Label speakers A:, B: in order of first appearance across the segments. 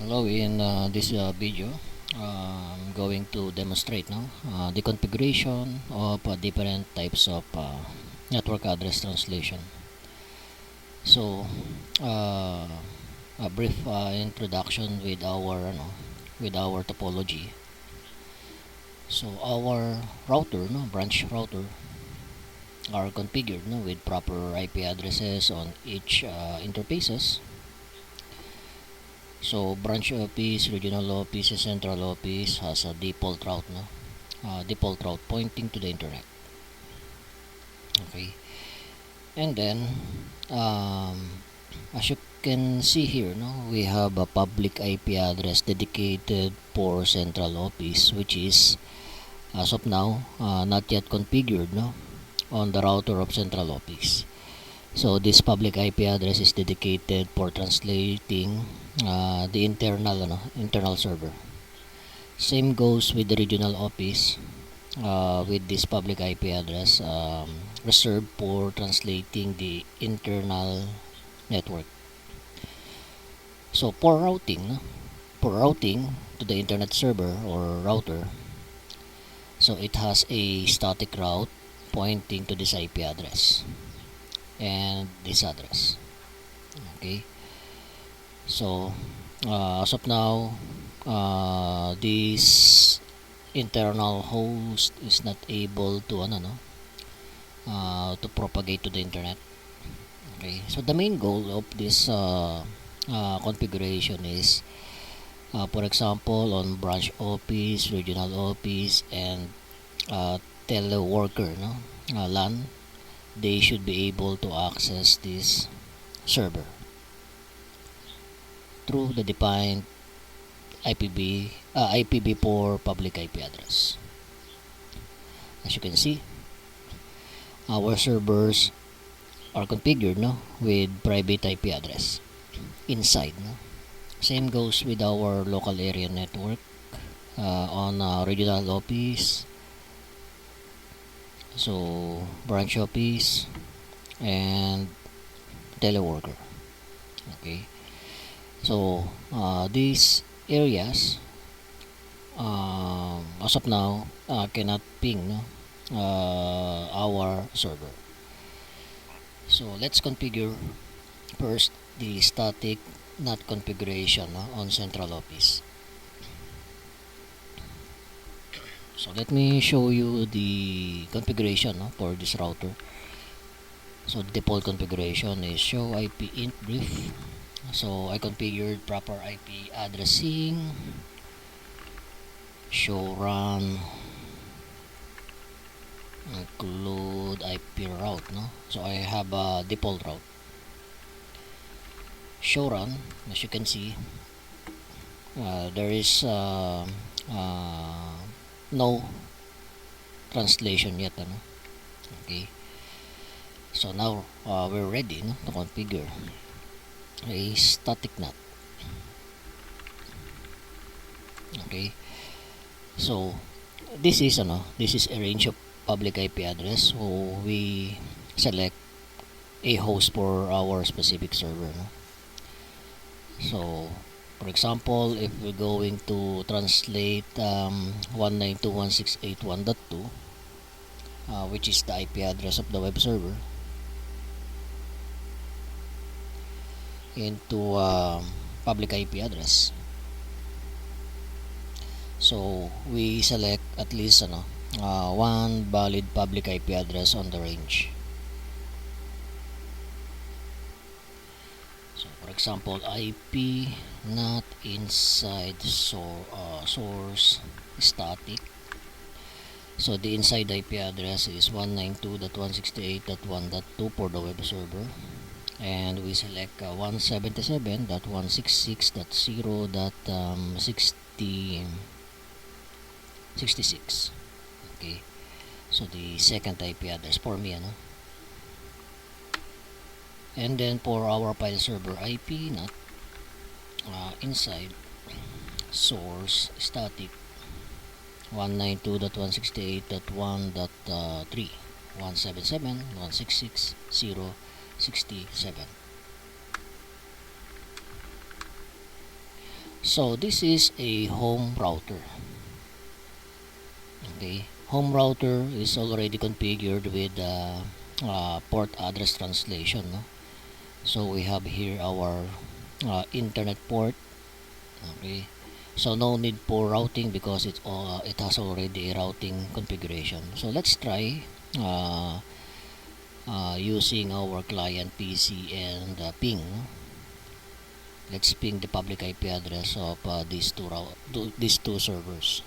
A: Hello, in this video I'm going to demonstrate now the configuration of different types of network address translation. So a brief introduction with our topology. So our router, branch router, are configured with proper IP addresses on each interfaces. So branch office, regional office, central office has a default route, default route pointing to the internet. Okay, and then as you can see here, we have a public IP address dedicated for central office, which is as of now not yet configured, on the router of central office. So this public IP address is dedicated for translating the internal server. Same goes with the regional office with this public IP address reserved for translating the internal network. So for routing to the internet server or router, so it has a static route pointing to this IP address and this address. Okay, so as of now this internal host is not able to to propagate to the internet. Okay, so the main goal of this configuration is for example on branch office, regional office, and teleworker, LAN, they should be able to access this server through the defined IPv4 public IP address. As you can see, our servers are configured with private IP address inside. Same goes with our local area network on regional office, so branch office, and teleworker. Okay, so these areas as of now cannot ping our server. So let's configure first the static NAT configuration on central office. So let me show you the configuration for this router. So the default configuration is show IP int brief. So I configured proper IP addressing, show run, include IP route, so I have a default route. Show run, as you can see, there is no translation yet, okay. So now we're ready to configure a static NAT. Okay, so this is a range of public IP address, so we select a host for our specific server. So for example, if we're going to translate 192.168.1.2, which is the IP address of the web server, into public IP address, so we select at least one valid public IP address on the range. So for example, IP NAT inside source static. So the inside IP address is 192.168.1.2 for the web server, and we select 177.166.0.66. Okay, so the second IP address for me, and then for our file server IP NAT inside source static 192.168.1.3 177.166.0.67. So this is a home router. Okay, home router is already configured with port address translation, no? So we have here our internet port. Okay, so no need for routing because it has already a routing configuration. So let's try using our client PC and ping. Let's ping the public IP address of these two servers.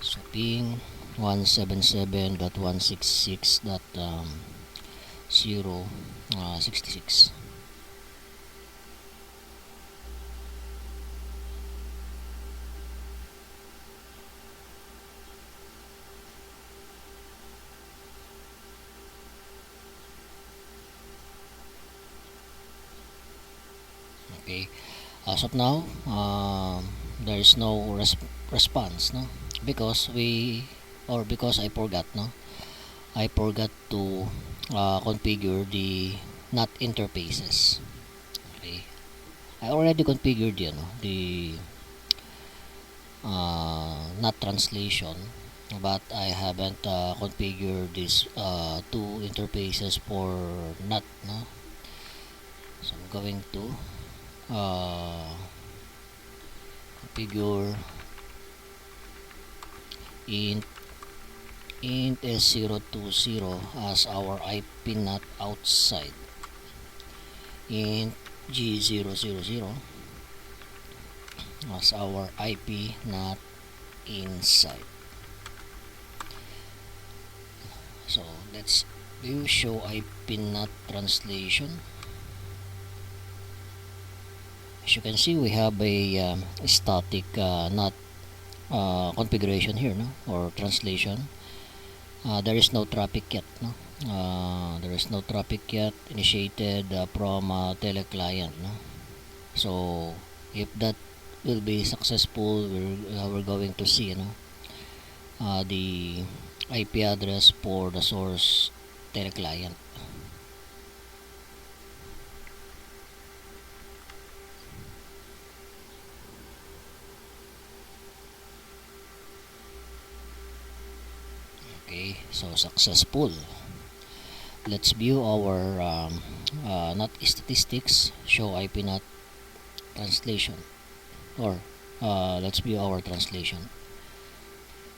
A: So ping 177.166.066. Okay, as of now, there is no response, no, because because I forgot, no, I forgot to configure the NAT interfaces. Okay, I already configured, the NAT translation, but I haven't configured these two interfaces for NAT, no. So I'm going to configure int s020 as our IP NAT outside, int g000 as our IP NAT inside. So let's view show IP NAT translation. As you can see, we have a static NAT configuration here, no, or translation. There is no traffic yet, no. There is no traffic yet initiated from teleclient, no. So if that will be successful, we're going to see, the IP address for the source teleclient. Okay, so successful. Let's view our NAT statistics, show IP NAT translation, or let's view our translation.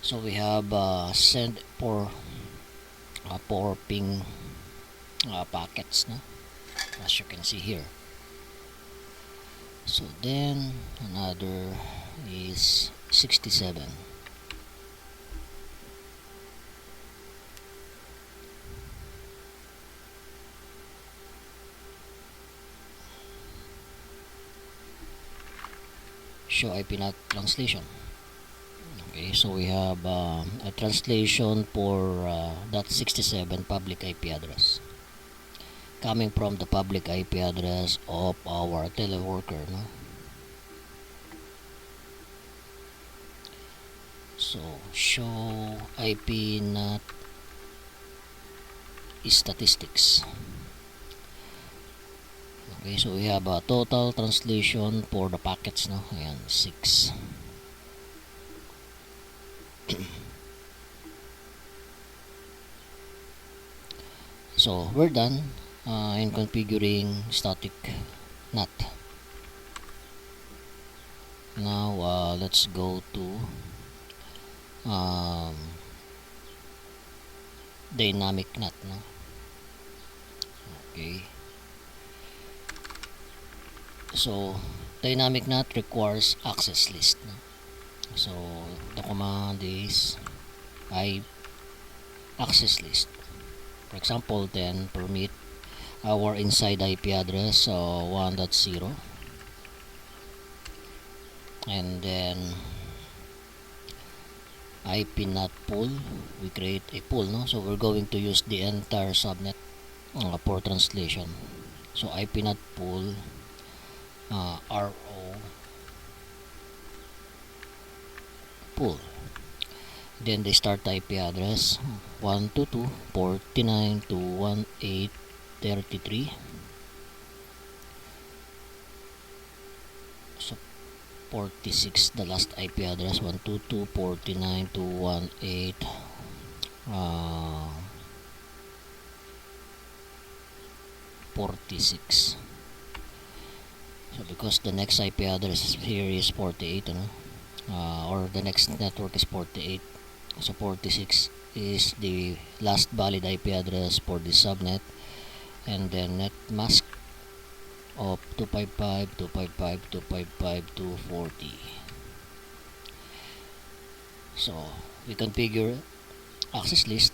A: So we have send for ping packets, no, as you can see here. So then another is 67. Show IP NAT translation. Okay, so we have a translation for that 67 public IP address coming from the public IP address of our teleworker, no? So show IP NAT statistics. Okay, so we have a total translation for the packets, no? Ayan, 6. So we're done in configuring static NAT. Now let's go to dynamic NAT, no? Okay, so dynamic NAT requires access list, no? So the command is access list. For example, then permit our inside IP address 1.0, and then IP NAT pool. We create a pool, no? So we're going to use the entire subnet for translation. So IP NAT pool RO pool. Then the start IP address 122.49.218 33. So 46 the last IP address, 122.49.218 46. So because the next IP address here is 48, or the next network is 48, so 46 is the last valid IP address for the subnet, and then net mask of 255, 255, 255, 240. So we configure access list,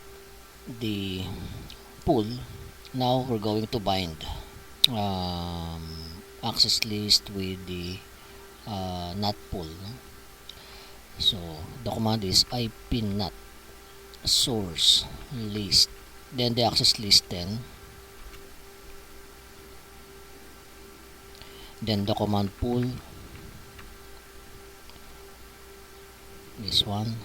A: the pool. Now we're going to bind access list with the NAT pool. So the command is ipnat source list, then the access list 10, then the command pool, this one.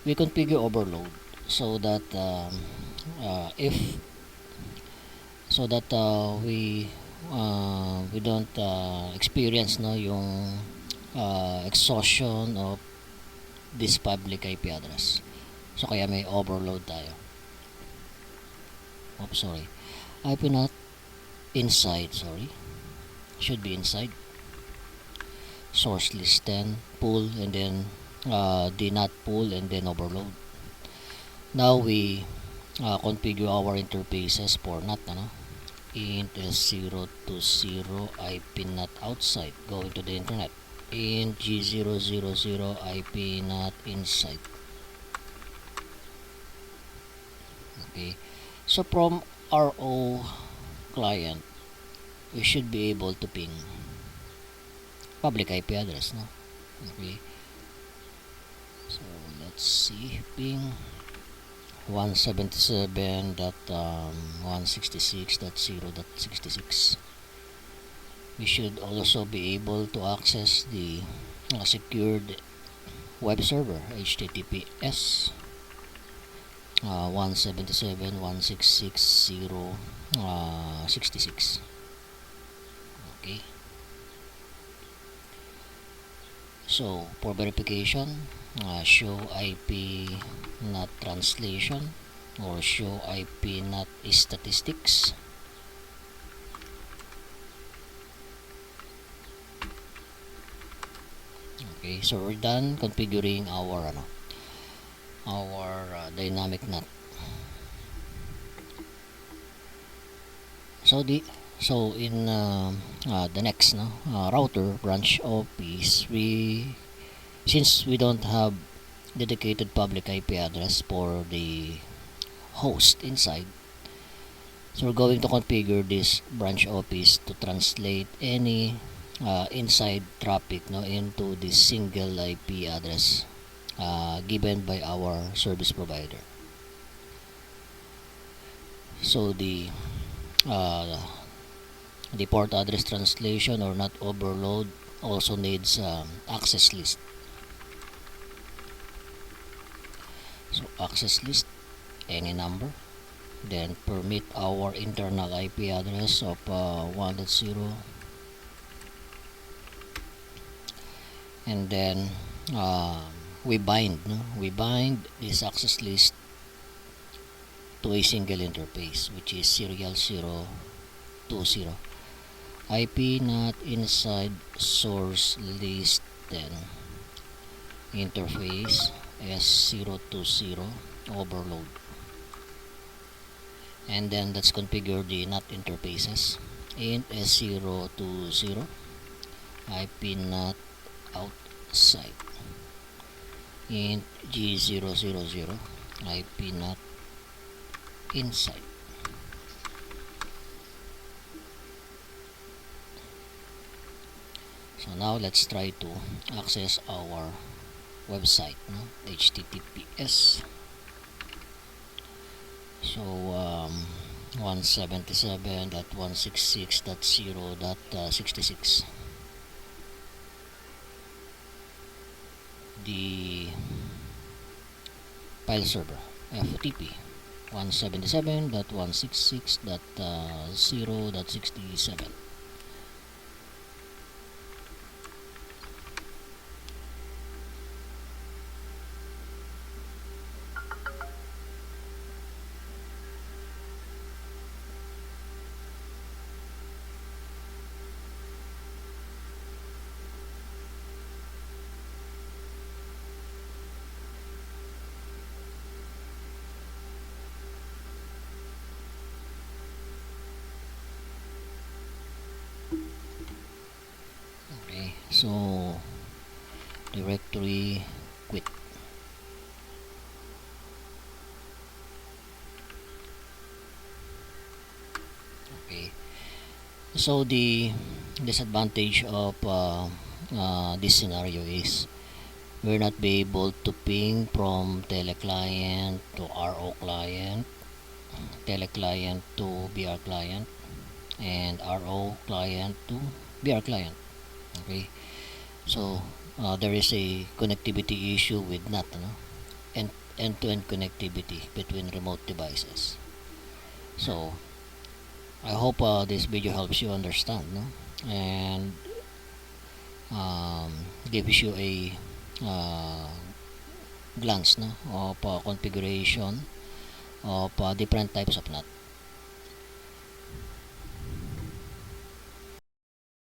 A: We configure overload so that we don't experience yung exhaustion of this public IP address. So kaya may overload tayo. Oops, sorry. ipnat inside, should be inside source list 10 pool, and then the NAT pool, and then overload. Now we configure our interfaces for NAT, int s0 to 0 ipnat outside, going to the internet, int g000 ipnat inside. Okay, so from RO client we should be able to ping public IP address, okay. So let's see, ping 177.166.0.66. We should also be able to access the secured web server, HTTPS 177.166.0.66. Okay. So for verification, show IP NAT translation or show IP NAT statistics. Okay, so we're done configuring our dynamic NAT. So in the next router branch office, since we don't have dedicated public IP address for the host inside, so we're going to configure this branch office to translate any inside traffic into this single IP address given by our service provider. So the port address translation or NAT overload also needs access list. So access list, any number, then permit our internal IP address of 1.0, and then we bind this access list to a single interface, which is serial 020 IP NAT inside source list 10 interface S020 overload. And then let's configure the NAT interfaces. Int S020 IP NAT outside, int G000 IP NAT inside. So now let's try to access our website, HTTPS. So 177.166.0.66, the file server. FTP 177.166.0.67. Okay, so directory quit. Okay, so the disadvantage of this scenario is we're not be able to ping from teleclient to RO client, teleclient to BR client, and RO client to BR client. Okay, so there is a connectivity issue with NAT, no? And end-to-end connectivity between remote devices. So I hope this video helps you understand, no? And um, gives you a uh, glance, no, of configuration of different types of NAT.